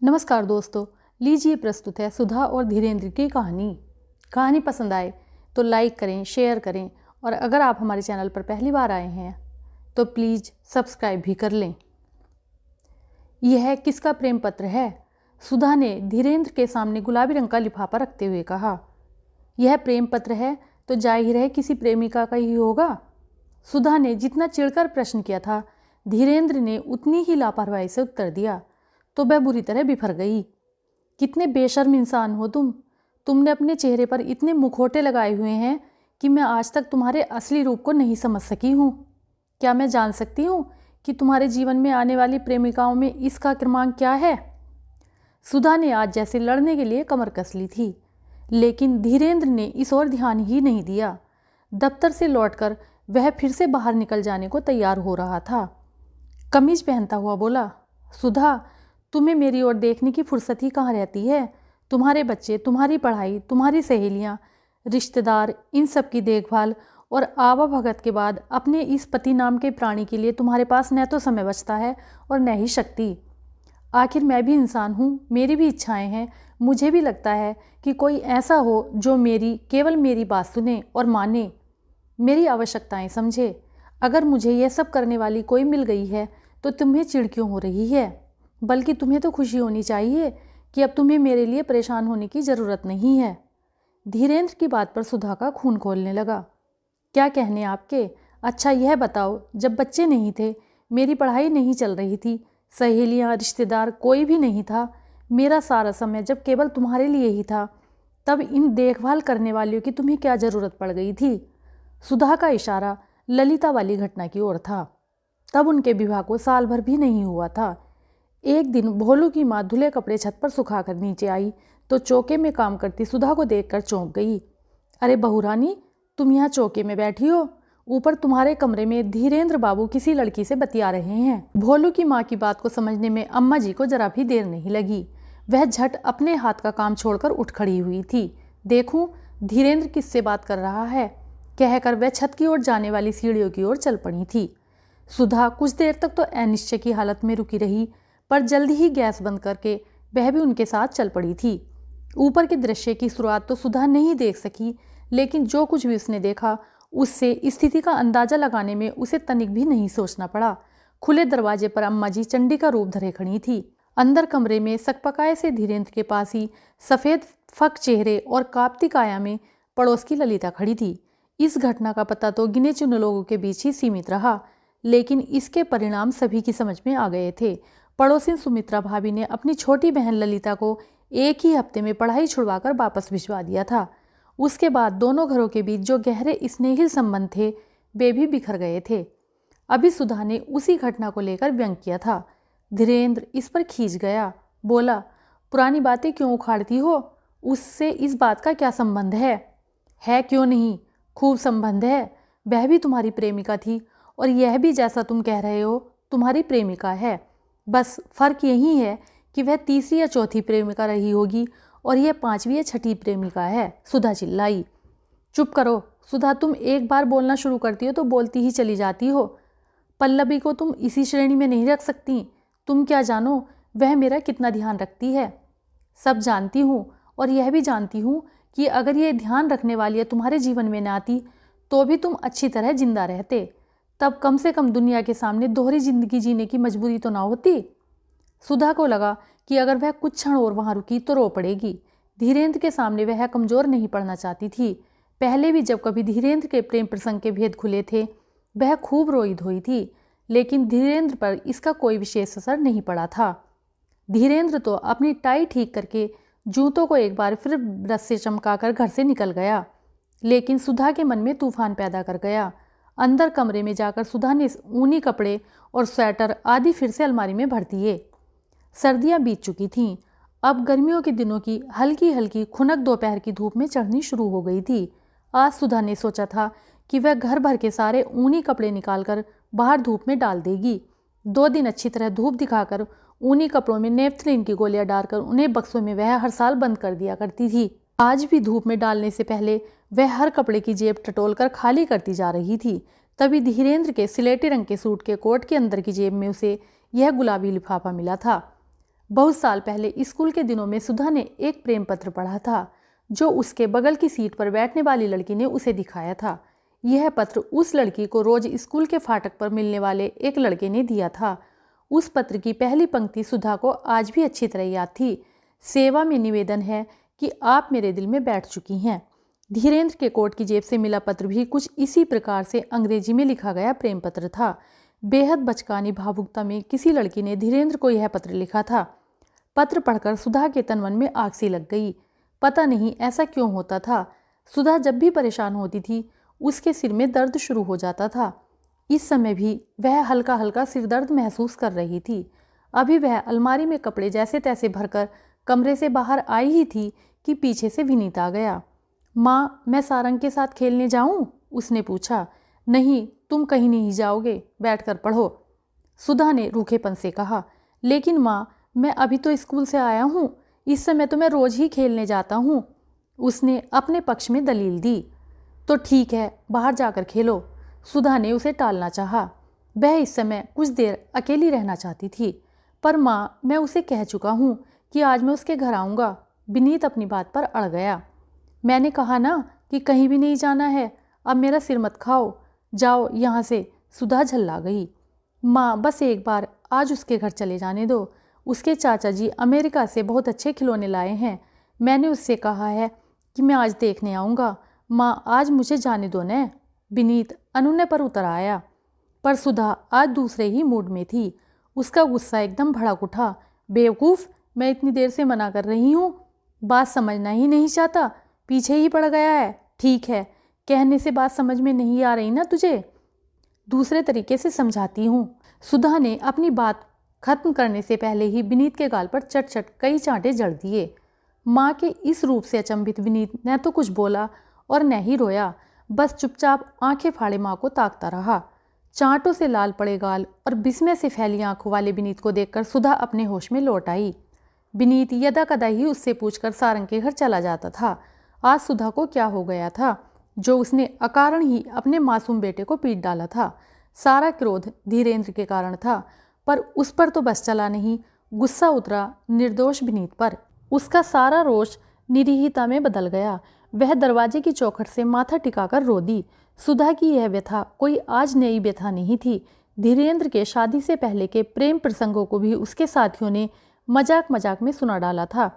नमस्कार दोस्तों, लीजिए प्रस्तुत है सुधा और धीरेन्द्र की कहानी। कहानी पसंद आए तो लाइक करें, शेयर करें और अगर आप हमारे चैनल पर पहली बार आए हैं तो प्लीज़ सब्सक्राइब भी कर लें। यह किसका प्रेम पत्र है? सुधा ने धीरेन्द्र के सामने गुलाबी रंग का लिफाफा रखते हुए कहा। यह प्रेम पत्र है तो जाहिर है किसी प्रेमिका का ही होगा। सुधा ने जितना चिढ़कर प्रश्न किया था, धीरेन्द्र ने उतनी ही लापरवाही से उत्तर दिया तो वह बुरी तरह बिफर गई। कितने बेशर्म इंसान हो तुम। तुमने अपने चेहरे पर इतने मुखौटे लगाए हुए हैं कि मैं आज तक तुम्हारे असली रूप को नहीं समझ सकी हूँ। क्या मैं जान सकती हूँ कि तुम्हारे जीवन में आने वाली प्रेमिकाओं में इसका क्रमांक क्या है? सुधा ने आज जैसे लड़ने के लिए कमर कस ली थी, लेकिन धीरेन्द्र ने इस ओर ध्यान ही नहीं दिया। दफ्तर से लौटकर वह फिर से बाहर निकल जाने को तैयार हो रहा था। कमीज पहनता हुआ बोला, सुधा, तुम्हें मेरी ओर देखने की फुर्सत ही कहाँ रहती है? तुम्हारे बच्चे, तुम्हारी पढ़ाई, तुम्हारी सहेलियाँ, रिश्तेदार, इन सब की देखभाल और आवा भगत के बाद अपने इस पति नाम के प्राणी के लिए तुम्हारे पास न तो समय बचता है और न ही शक्ति। आखिर मैं भी इंसान हूँ, मेरी भी इच्छाएं हैं। मुझे भी लगता है कि कोई ऐसा हो जो केवल मेरी बात सुने और माने, मेरी आवश्यकताएं समझे। अगर मुझे यह सब करने वाली कोई मिल गई है तो तुम्हें चिढ़ क्यों हो रही है? बल्कि तुम्हें तो खुशी होनी चाहिए कि अब तुम्हें मेरे लिए परेशान होने की ज़रूरत नहीं है। धीरेन्द्र की बात पर सुधा का खून खौलने लगा। क्या कहने आपके? अच्छा यह बताओ, जब बच्चे नहीं थे, मेरी पढ़ाई नहीं चल रही थी, सहेलियाँ, रिश्तेदार कोई भी नहीं था, मेरा सारा समय जब केवल तुम्हारे लिए ही था, तब इन देखभाल करने वालियों की तुम्हें क्या ज़रूरत पड़ गई थी? सुधा का इशारा ललिता वाली घटना की ओर था। तब उनके विवाह को साल भर भी नहीं हुआ था। एक दिन भोलू की माँ धुले कपड़े छत पर सुखाकर नीचे आई तो चौके में काम करती सुधा को देखकर चौंक गई। अरे बहू रानी, तुम यहाँ चौके में बैठी हो? ऊपर तुम्हारे कमरे में धीरेन्द्र बाबू किसी लड़की से बतिया रहे हैं। भोलू की माँ की बात को समझने में अम्मा जी को जरा भी देर नहीं लगी। वह झट अपने हाथ का काम छोड़कर उठ खड़ी हुई थी। देखूं धीरेन्द्र किससे बात कर रहा है, कहकर वह छत की ओर जाने वाली सीढ़ियों की ओर चल पड़ी थी। सुधा कुछ देर तक तो अनिश्चय की हालत में रुकी रही, पर जल्द ही गैस बंद करके वह भी उनके साथ चल पड़ी थी। ऊपर के दृश्य की शुरुआत तो सुधा नहीं देख सकी, लेकिन जो कुछ भी उसने देखा उससे स्थिति का अंदाजा लगाने में उसे तनिक भी नहीं सोचना पड़ा। खुले दरवाजे पर अम्मा जी चंडी का रूप धरे खड़ी थी। अंदर कमरे में सकपकाए से धीरेन्द्र के पास ही सफ़ेद फक चेहरे और कांपती काया में पड़ोस की ललिता खड़ी थी। इस घटना का पता तो गिने चुने लोगों के बीच ही सीमित रहा, लेकिन इसके परिणाम सभी की समझ में आ गए थे। पड़ोसी सुमित्रा भाभी ने अपनी छोटी बहन ललिता को एक ही हफ्ते में पढ़ाई छुड़वाकर वापस भिजवा दिया था। उसके बाद दोनों घरों के बीच जो गहरे स्नेहिल संबंध थे वे भी बिखर गए थे। अभी सुधा ने उसी घटना को लेकर व्यंग किया था। धीरेन्द्र इस पर खींच गया, बोला, पुरानी बातें क्यों उखाड़ती हो? उससे इस बात का क्या संबंध है? क्यों नहीं, खूब संबंध है। वह भी तुम्हारी प्रेमिका थी और यह भी जैसा तुम कह रहे हो तुम्हारी प्रेमिका है। बस फर्क यही है कि वह तीसरी या चौथी प्रेमिका रही होगी और यह पांचवी या छठी प्रेमिका है। सुधा चिल्लाई। चुप करो सुधा, तुम एक बार बोलना शुरू करती हो तो बोलती ही चली जाती हो। पल्लवी को तुम इसी श्रेणी में नहीं रख सकती। तुम क्या जानो वह मेरा कितना ध्यान रखती है। सब जानती हूँ और यह भी जानती हूँ कि अगर यह ध्यान रखने वाली तुम्हारे जीवन में न आती तो भी तुम अच्छी तरह जिंदा रहते। तब कम से कम दुनिया के सामने दोहरी जिंदगी जीने की मजबूरी तो ना होती। सुधा को लगा कि अगर वह कुछ क्षण और वहां रुकी तो रो पड़ेगी। धीरेन्द्र के सामने वह कमजोर नहीं पड़ना चाहती थी। पहले भी जब कभी धीरेन्द्र के प्रेम प्रसंग के भेद खुले थे वह खूब रोई धोई थी, लेकिन धीरेन्द्र पर इसका कोई विशेष असर नहीं पड़ा था। धीरेन्द्र तो अपनी टाई ठीक करके जूतों को एक बार फिर ब्रश से चमकाकर घर से निकल गया, लेकिन सुधा के मन में तूफान पैदा कर गया। अंदर कमरे में जाकर सुधा ने ऊनी कपड़े और स्वेटर आदि फिर से अलमारी में भर दिए। सर्दियां बीत चुकी थीं। अब गर्मियों के दिनों की हल्की हल्की खुनक दोपहर की धूप में चढ़नी शुरू हो गई थी। आज सुधा ने सोचा था कि वह घर भर के सारे ऊनी कपड़े निकालकर बाहर धूप में डाल देगी। 2 दिन अच्छी तरह धूप दिखाकर ऊनी कपड़ों में नेफ्थलीन की गोलियां डालकर उन्हें बक्सों में वह हर साल बंद कर दिया करती थी। आज भी धूप में डालने से पहले वह हर कपड़े की जेब टटोलकर खाली करती जा रही थी। तभी धीरेन्द्र के सिलेटी रंग के सूट के कोट के अंदर की जेब में उसे यह गुलाबी लिफाफा मिला था। बहुत साल पहले स्कूल के दिनों में सुधा ने एक प्रेम पत्र पढ़ा था जो उसके बगल की सीट पर बैठने वाली लड़की ने उसे दिखाया था। यह पत्र उस लड़की को रोज स्कूल के फाटक पर मिलने वाले एक लड़के ने दिया था। उस पत्र की पहली पंक्ति सुधा को आज भी अच्छी तरह याद थी। सेवा में निवेदन है कि आप मेरे दिल में बैठ चुकी हैं। धीरेन्द्र के कोट की जेब से मिला पत्र भी कुछ इसी प्रकार से अंग्रेजी में लिखा गया प्रेम पत्र था। बेहद बचकानी भावुकता में किसी लड़की ने धीरेन्द्र को यह पत्र लिखा था। पत्र पढ़कर सुधा के तन मन में आग सी लग गई। पता नहीं ऐसा क्यों होता था। सुधा जब भी परेशान होती थी उसके सिर में दर्द शुरू हो जाता था। इस समय भी वह हल्का हल्का सिर दर्द महसूस कर रही थी। अभी वह अलमारी में कपड़े जैसे तैसे भरकर कमरे से बाहर आई ही थी कि पीछे से विनीत आ गया। माँ, मैं सारंग के साथ खेलने जाऊं? उसने पूछा। नहीं, तुम कहीं नहीं जाओगे, बैठकर पढ़ो, सुधा ने रूखेपन से कहा। लेकिन माँ, मैं अभी तो स्कूल से आया हूँ, इस समय तो मैं रोज ही खेलने जाता हूँ, उसने अपने पक्ष में दलील दी। तो ठीक है, बाहर जाकर खेलो, सुधा ने उसे टालना चाहा। वह इस समय कुछ देर अकेली रहना चाहती थी। पर माँ, मैं उसे कह चुका हूँ कि आज मैं उसके घर आऊँगा। विनीत अपनी बात पर अड़ गया। मैंने कहा ना कि कहीं भी नहीं जाना है, अब मेरा सिर मत खाओ, जाओ यहाँ से, सुधा झल्ला गई। माँ, बस एक बार आज उसके घर चले जाने दो, उसके चाचा जी अमेरिका से बहुत अच्छे खिलौने लाए हैं, मैंने उससे कहा है कि मैं आज देखने आऊँगा। माँ, आज मुझे जाने दो न। विनीत अनुनय पर उतर आया। पर सुधा आज दूसरे ही मूड में थी। उसका गुस्सा एकदम भड़क उठा। बेवकूफ़, मैं इतनी देर से मना कर रही हूँ, बात समझना ही नहीं चाहता, पीछे ही पड़ गया है। ठीक है, कहने से बात समझ में नहीं आ रही ना तुझे, दूसरे तरीके से समझाती हूँ। सुधा ने अपनी बात खत्म करने से पहले ही विनीत के गाल पर चट चट कई चांटे जड़ दिए। माँ के इस रूप से अचंभित विनीत न तो कुछ बोला और न ही रोया, बस चुपचाप आंखें फाड़े माँ को ताकता रहा। चांटों से लाल पड़े गाल और विस्मय से फैली आंखों वाले विनीत को देखकर सुधा अपने होश में लौट आई। विनीत यदा कदा ही उससे पूछकर सारंग के घर चला जाता था। आज सुधा को क्या हो गया था जो उसने अकारण ही अपने मासूम बेटे को पीट डाला था। सारा क्रोध धीरेन्द्र के कारण था, पर उस पर तो बस चला नहीं। गुस्सा उतरा निर्दोष विनीत पर। उसका सारा रोष निरीहता में बदल गया। वह दरवाजे की चौखट से माथा टिकाकर रो दी। सुधा की यह व्यथा कोई आज नई व्यथा नहीं थी। धीरेन्द्र के शादी से पहले के प्रेम प्रसंगों को भी उसके साथियों ने मजाक मजाक में सुना डाला था,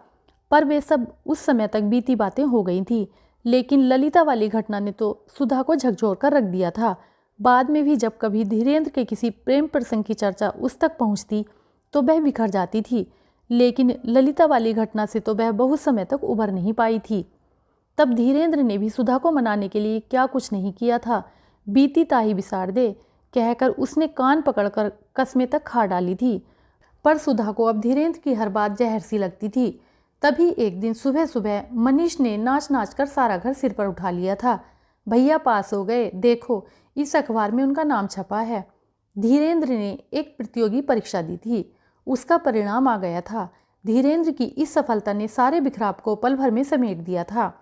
पर वे सब उस समय तक बीती बातें हो गई थी। लेकिन ललिता वाली घटना ने तो सुधा को झकझोर कर रख दिया था। बाद में भी जब कभी धीरेन्द्र के किसी प्रेम प्रसंग की चर्चा उस तक पहुंचती तो वह बिखर जाती थी। लेकिन ललिता वाली घटना से तो वह बहुत समय तक उबर नहीं पाई थी। तब धीरेन्द्र ने भी सुधा को मनाने के लिए क्या कुछ नहीं किया था। बीती ताही बिसार दे कहकर उसने कान पकड़कर कस्में तक खा डाली थी। पर सुधा को अब धीरेन्द्र की हर बात जहर सी लगती थी। तभी एक दिन सुबह सुबह मनीष ने नाच नाच कर सारा घर सिर पर उठा लिया था। भैया पास हो गए, देखो इस अखबार में उनका नाम छपा है। धीरेन्द्र ने एक प्रतियोगी परीक्षा दी थी, उसका परिणाम आ गया था। धीरेन्द्र की इस सफलता ने सारे बिखराव को पल भर में समेट दिया था।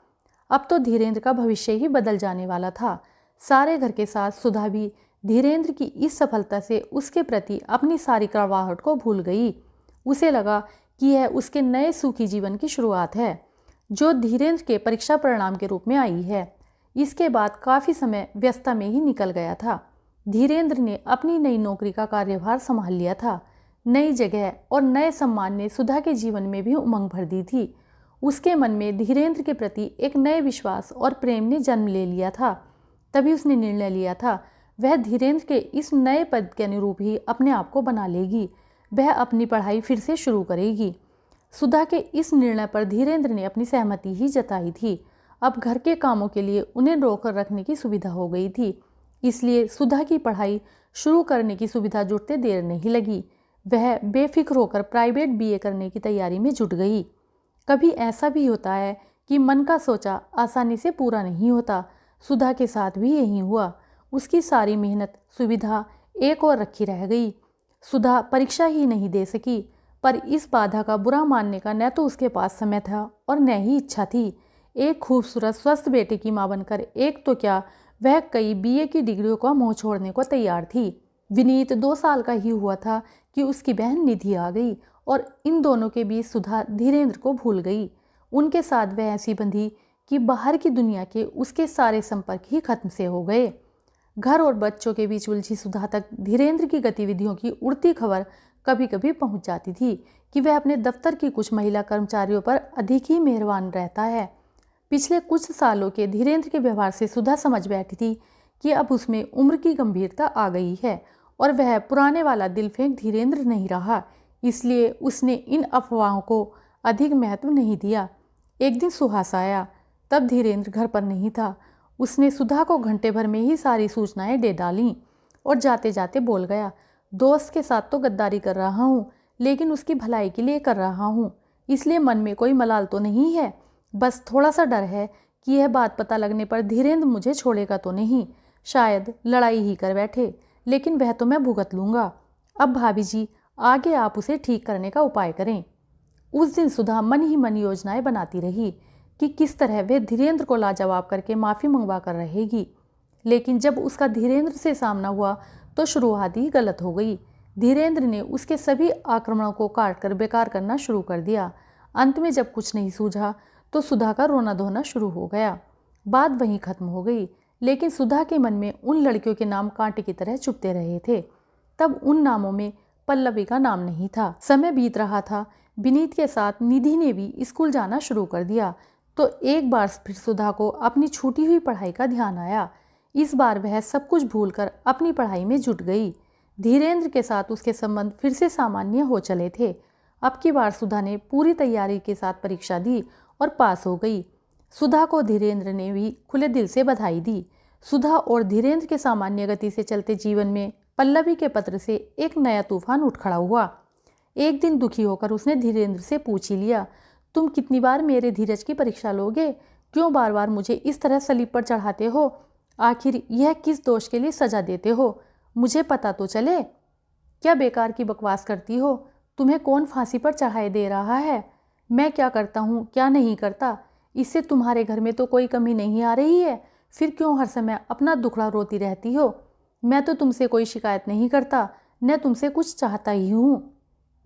अब तो धीरेन्द्र का भविष्य ही बदल जाने वाला था। सारे घर के साथ सुधा भी धीरेन्द्र की इस सफलता से उसके प्रति अपनी सारी कड़वाहट को भूल गई। उसे लगा कि यह उसके नए सुखी जीवन की शुरुआत है जो धीरेन्द्र के परीक्षा परिणाम के रूप में आई है। इसके बाद काफ़ी समय व्यस्तता में ही निकल गया था। धीरेन्द्र ने अपनी नई नौकरी का कार्यभार संभाल लिया था। नई जगह और नए सम्मान ने सुधा के जीवन में भी उमंग भर दी थी। उसके मन में धीरेन्द्र के प्रति एक नए विश्वास और प्रेम ने जन्म ले लिया था। तभी उसने निर्णय लिया था वह धीरेन्द्र के इस नए पद के अनुरूप ही अपने आप को बना लेगी। वह अपनी पढ़ाई फिर से शुरू करेगी। सुधा के इस निर्णय पर धीरेन्द्र ने अपनी सहमति ही जताई थी। अब घर के कामों के लिए उन्हें रोक रखने की सुविधा हो गई थी, इसलिए सुधा की पढ़ाई शुरू करने की सुविधा जुटते देर नहीं लगी। वह बेफिक्र होकर प्राइवेट बीए करने की तैयारी में जुट गई। कभी ऐसा भी होता है कि मन का सोचा आसानी से पूरा नहीं होता। सुधा के साथ भी यही हुआ। उसकी सारी मेहनत सुविधा एक और रखी रह गई। सुधा परीक्षा ही नहीं दे सकी, पर इस बाधा का बुरा मानने का न तो उसके पास समय था और न ही इच्छा थी। एक खूबसूरत स्वस्थ बेटे की मां बनकर एक तो क्या वह कई बीए की डिग्रियों का मुंह छोड़ने को तैयार थी। विनीत 2 साल का ही हुआ था कि उसकी बहन निधि आ गई और इन दोनों के बीच सुधा धीरेंद्र को भूल गई। उनके साथ वह ऐसी बंधी कि बाहर की दुनिया के उसके सारे संपर्क ही खत्म से हो गए। घर और बच्चों के बीच उलझी सुधा तक धीरेंद्र की गतिविधियों की उड़ती खबर कभी कभी पहुंच जाती थी कि वह अपने दफ्तर की कुछ महिला कर्मचारियों पर अधिक ही मेहरबान रहता है। पिछले कुछ सालों के धीरेंद्र के व्यवहार से सुधा समझ बैठी थी कि अब उसमें उम्र की गंभीरता आ गई है और वह पुराने वाला दिल फेंक धीरेंद्र नहीं रहा। इसलिए उसने इन अफवाहों को अधिक महत्व नहीं दिया। एक दिन सुहास आया, तब धीरेंद्र घर पर नहीं था। उसने सुधा को घंटे भर में ही सारी सूचनाएं दे डालीं और जाते जाते बोल गया, दोस्त के साथ तो गद्दारी कर रहा हूँ, लेकिन उसकी भलाई के लिए कर रहा हूँ, इसलिए मन में कोई मलाल तो नहीं है। बस थोड़ा सा डर है कि यह बात पता लगने पर धीरेंद्र मुझे छोड़ेगा तो नहीं, शायद लड़ाई ही कर बैठे, लेकिन वह तो मैं भुगत लूँगा। अब भाभी जी, आगे आप उसे ठीक करने का उपाय करें। उस दिन सुधा मन ही मन योजनाएं बनाती रही कि किस तरह वे धीरेंद्र को लाजवाब करके माफ़ी मंगवा कर रहेगी, लेकिन जब उसका धीरेंद्र से सामना हुआ तो शुरुआत ही गलत हो गई। धीरेंद्र ने उसके सभी आक्रमणों को काट कर बेकार करना शुरू कर दिया। अंत में जब कुछ नहीं सूझा तो सुधा का रोना धोना शुरू हो गया। बात वहीं खत्म हो गई, लेकिन सुधा के मन में उन लड़कियों के नाम कांटे की तरह चुभते रहे थे। तब उन नामों में पल्लवी का नाम नहीं था। समय बीत रहा था। विनीत के साथ निधि ने भी स्कूल जाना शुरू कर दिया, तो एक बार फिर सुधा को अपनी छूटी हुई पढ़ाई का ध्यान आया। इस बार वह सब कुछ भूलकर अपनी पढ़ाई में जुट गई। धीरेंद्र के साथ उसके संबंध फिर से सामान्य हो चले थे। अब की बार सुधा ने पूरी तैयारी के साथ परीक्षा दी और पास हो गई। सुधा को धीरेंद्र ने भी खुले दिल से बधाई दी। सुधा और धीरेंद्र के सामान्य गति से चलते जीवन में पल्लवी के पत्र से एक नया तूफान उठ खड़ा हुआ। एक दिन दुखी होकर उसने धीरेंद्र से पूछ ही लिया, तुम कितनी बार मेरे धीरज की परीक्षा लोगे? क्यों बार बार मुझे इस तरह सलीब पर चढ़ाते हो? आखिर यह किस दोष के लिए सजा देते हो? मुझे पता तो चले। क्या बेकार की बकवास करती हो? तुम्हें कौन फांसी पर चढ़ाए दे रहा है? मैं क्या करता हूँ क्या नहीं करता, इससे तुम्हारे घर में तो कोई कमी नहीं आ रही है। फिर क्यों हर समय अपना दुखड़ा रोती रहती हो? मैं तो तुमसे कोई शिकायत नहीं करता, न तुमसे कुछ चाहता ही हूँ।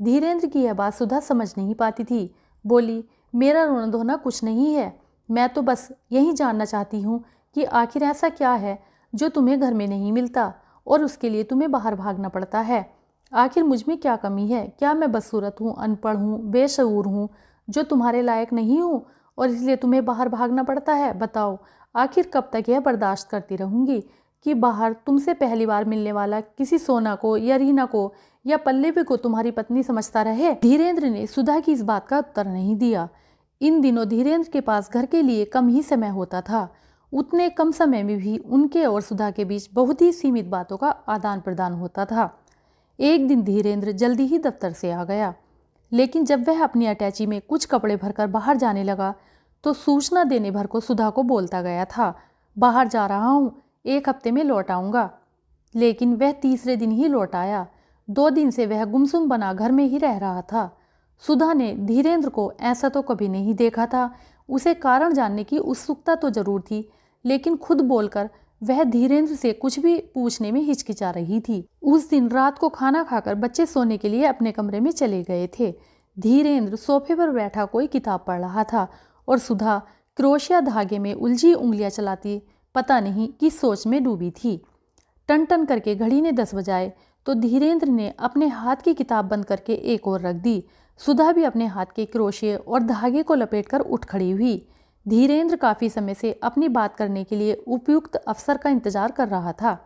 धीरेंद्र की यह बात सुधा समझ नहीं पाती थी। बोली, मेरा रोना धोना कुछ नहीं है, मैं तो बस यही जानना चाहती हूँ कि आखिर ऐसा क्या है जो तुम्हें घर में नहीं मिलता और उसके लिए तुम्हें बाहर भागना पड़ता है। आखिर मुझ में क्या कमी है? क्या मैं बदसूरत हूँ, अनपढ़ हूँ, बेशऊर हूँ, जो तुम्हारे लायक नहीं हूँ और इसलिए तुम्हें बाहर भागना पड़ता है? बताओ, आखिर कब तक यह बर्दाश्त करती रहूँगी कि बाहर तुमसे पहली बार मिलने वाला किसी सोना को या रीना को या पल्लवी को तुम्हारी पत्नी समझता रहे? धीरेंद्र ने सुधा की इस बात का उत्तर नहीं दिया। इन दिनों धीरेंद्र के पास घर के लिए कम ही समय होता था। उतने कम समय में भी उनके और सुधा के बीच बहुत ही सीमित बातों का आदान प्रदान होता था। एक दिन धीरेंद्र जल्दी ही दफ्तर से आ गया, लेकिन जब वह अपनी अटैची में कुछ कपड़े भरकर बाहर जाने लगा तो सूचना देने भर को सुधा को बोलता गया था, बाहर जा रहा हूँ, 1 हफ्ते में लौट आऊँगा। लेकिन वह तीसरे दिन ही लौट आया। 2 दिन से वह गुमसुम बना घर में ही रह रहा था। सुधा ने धीरेंद्र को ऐसा तो कभी नहीं देखा था। उसे कारण जानने की उत्सुकता तो जरूर थी, लेकिन खुद बोलकर वह धीरेंद्र से कुछ भी पूछने में हिचकिचा रही थी। उस दिन रात को खाना खाकर बच्चे सोने के लिए अपने कमरे में चले गए थे। धीरेंद्र सोफे पर बैठा कोई किताब पढ़ रहा था और सुधा क्रोशिया धागे में उलझी उंगलियां चलाती पता नहीं किस सोच में डूबी थी। टन टन करके घड़ी ने 10 बजाए तो धीरेंद्र ने अपने हाथ की किताब बंद करके एक और रख दी। सुधा भी अपने हाथ के क्रोशिये और धागे को लपेटकर उठ खड़ी हुई। धीरेंद्र काफ़ी समय से अपनी बात करने के लिए उपयुक्त अवसर का इंतजार कर रहा था।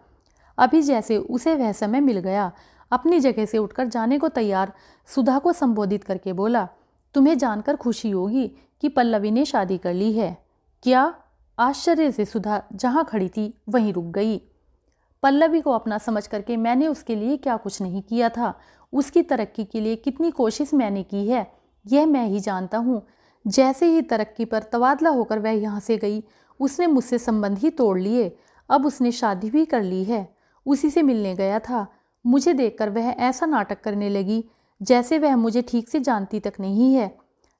अभी जैसे उसे वह समय मिल गया, अपनी जगह से उठकर जाने को तैयार सुधा को संबोधित करके बोला, तुम्हें जानकर खुशी होगी कि पल्लवी ने शादी कर ली है। क्या? आश्चर्य से सुधा जहाँ खड़ी थी वहीं रुक गई। पल्लवी को अपना समझ करके मैंने उसके लिए क्या कुछ नहीं किया था। उसकी तरक्की के लिए कितनी कोशिश मैंने की है यह मैं ही जानता हूँ। जैसे ही तरक्की पर तबादला होकर वह यहाँ से गई, उसने मुझसे संबंध ही तोड़ लिए। अब उसने शादी भी कर ली है। उसी से मिलने गया था। मुझे देखकर वह ऐसा नाटक करने लगी जैसे वह मुझे ठीक से जानती तक नहीं है।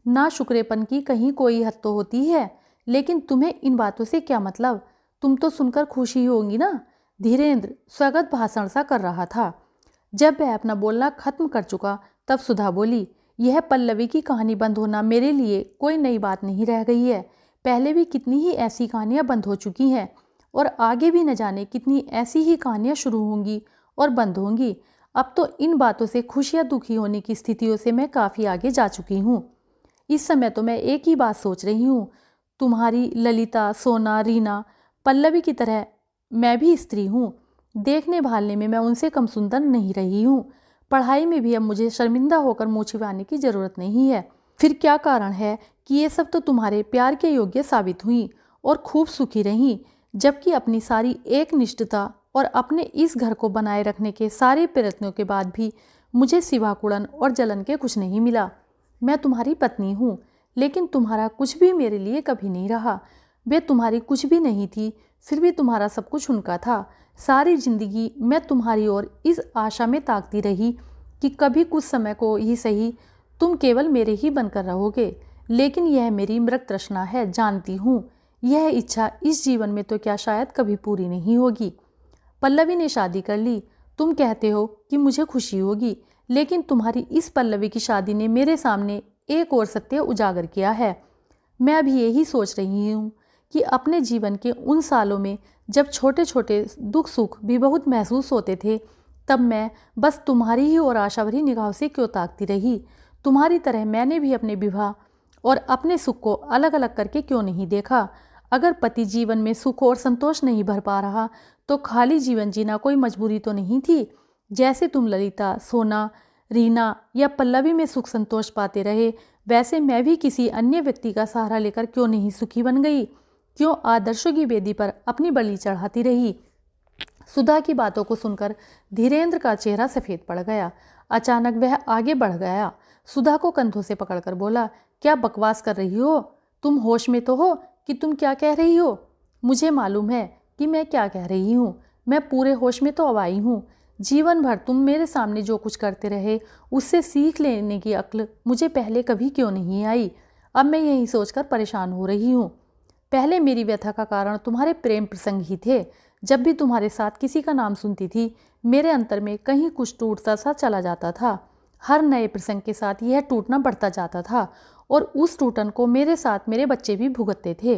ना शुक्रेपन की कहीं कोई हद तो होती है। लेकिन तुम्हें इन बातों से क्या मतलब? तुम तो सुनकर खुशी होंगी ना। धीरेंद्र स्वागत भाषण सा कर रहा था। जब वह अपना बोलना खत्म कर चुका तब सुधा बोली, यह पल्लवी की कहानी बंद होना मेरे लिए कोई नई बात नहीं रह गई है। पहले भी कितनी ही ऐसी कहानियाँ बंद हो चुकी हैं और आगे भी न जाने कितनी ऐसी ही कहानियाँ शुरू होंगी और बंद होंगी। अब तो इन बातों से खुश या दुखी होने की स्थितियों से मैं काफ़ी आगे जा चुकी हूँ। इस समय तो मैं एक ही बात सोच रही हूँ, तुम्हारी ललिता, सोना, रीना, पल्लवी की तरह मैं भी स्त्री हूँ। देखने भालने में मैं उनसे कम सुंदर नहीं रही हूँ। पढ़ाई में भी अब मुझे शर्मिंदा होकर मुँह छिपाने की ज़रूरत नहीं है। फिर क्या कारण है कि ये सब तो तुम्हारे प्यार के योग्य साबित हुई और खूब सुखी रहीं, जबकि अपनी सारी एक निष्ठता और अपने इस घर को बनाए रखने के सारे प्रयत्नों के बाद भी मुझे सिवा कुड़न और जलन के कुछ नहीं मिला। मैं तुम्हारी पत्नी हूँ, लेकिन तुम्हारा कुछ भी मेरे लिए कभी नहीं रहा। वे तुम्हारी कुछ भी नहीं थी, फिर भी तुम्हारा सब कुछ उनका था। सारी जिंदगी मैं तुम्हारी ओर इस आशा में ताकती रही कि कभी कुछ समय को ही सही तुम केवल मेरे ही बनकर रहोगे। लेकिन यह मेरी मृत तृष्णा है, जानती हूँ। यह इच्छा इस जीवन में तो क्या शायद कभी पूरी नहीं होगी। पल्लवी ने शादी कर ली। तुम कहते हो कि मुझे खुशी होगी, लेकिन तुम्हारी इस पल्लवी की शादी ने मेरे सामने एक और सत्य उजागर किया है। मैं अभी यही सोच रही हूँ कि अपने जीवन के उन सालों में जब छोटे छोटे दुख सुख भी बहुत महसूस होते थे, तब मैं बस तुम्हारी ही और आशा भरी निगाहों से क्यों ताकती रही। तुम्हारी तरह मैंने भी अपने विवाह और अपने सुख को अलग अलग करके क्यों नहीं देखा। अगर पति जीवन में सुख और संतोष नहीं भर पा रहा, तो खाली जीवन जीना कोई मजबूरी तो नहीं थी। जैसे तुम ललिता, सोना, रीना या पल्लवी में सुख संतोष पाते रहे, वैसे मैं भी किसी अन्य व्यक्ति का सहारा लेकर क्यों नहीं सुखी बन गई। क्यों आदर्शों की वेदी पर अपनी बलि चढ़ाती रही। सुधा की बातों को सुनकर धीरेंद्र का चेहरा सफ़ेद पड़ गया। अचानक वह आगे बढ़ गया, सुधा को कंधों से पकड़कर बोला, क्या बकवास कर रही हो? तुम होश में तो हो कि तुम क्या कह रही हो? मुझे मालूम है कि मैं क्या कह रही हूँ। मैं पूरे होश में तो अब आई हूँ। जीवन भर तुम मेरे सामने जो कुछ करते रहे, उससे सीख लेने की अक्ल मुझे पहले कभी क्यों नहीं आई। अब मैं यही सोचकर परेशान हो रही हूँ। पहले मेरी व्यथा का कारण तुम्हारे प्रेम प्रसंग ही थे। जब भी तुम्हारे साथ किसी का नाम सुनती थी, मेरे अंतर में कहीं कुछ टूटता सा चला जाता था। हर नए प्रसंग के साथ यह टूटना बढ़ता जाता था और उस टूटन को मेरे साथ मेरे बच्चे भी भुगतते थे।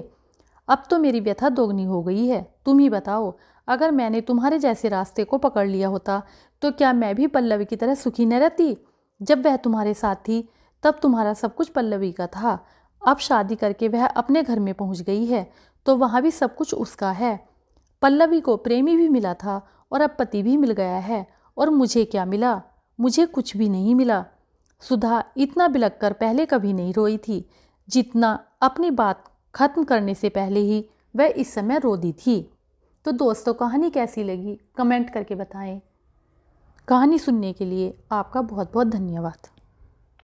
अब तो मेरी व्यथा दोगुनी हो गई है। तुम ही बताओ, अगर मैंने तुम्हारे जैसे रास्ते को पकड़ लिया होता, तो क्या मैं भी पल्लवी की तरह सुखी न रहती? जब वह तुम्हारे साथ थी, तब तुम्हारा सब कुछ पल्लवी का था। अब शादी करके वह अपने घर में पहुंच गई है, तो वहाँ भी सब कुछ उसका है। पल्लवी को प्रेमी भी मिला था और अब पति भी मिल गया है, और मुझे क्या मिला? मुझे कुछ भी नहीं मिला। सुधा इतना बिलख कर पहले कभी नहीं रोई थी, जितना अपनी बात खत्म करने से पहले ही वह इस समय रो दी थी। तो दोस्तों, कहानी कैसी लगी कमेंट करके बताएं। कहानी सुनने के लिए आपका बहुत बहुत धन्यवाद।